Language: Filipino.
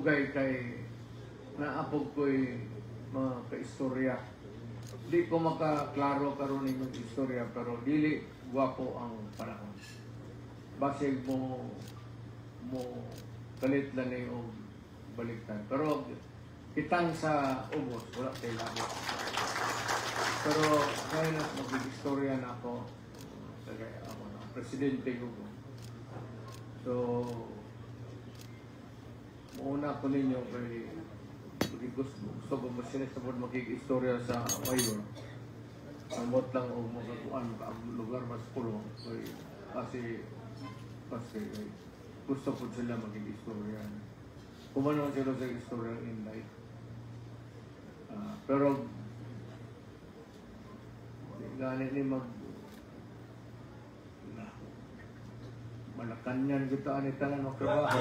dugay kay naapog ko'y mga kaistorya. Di ko makaklaro karon inyong istorya, pero dili gwapo ang panahon. Basig mo kalit na na yung baliktad. Pero kitang sa ubos, wala tayo lagi. Pero ngayon na mag-istorya na ako, ako na, presidente ko. So, mauna ko ninyo kay gusto ko masinasabot mag-istorya sa mayor. Amot lang o makakuan ang lugar mas pulo. Kasi gusto ko sila mag-istorya. Kumano sila sa istorya in life. Pero ganit ni Malacanang kita ni tanan magtrabaho.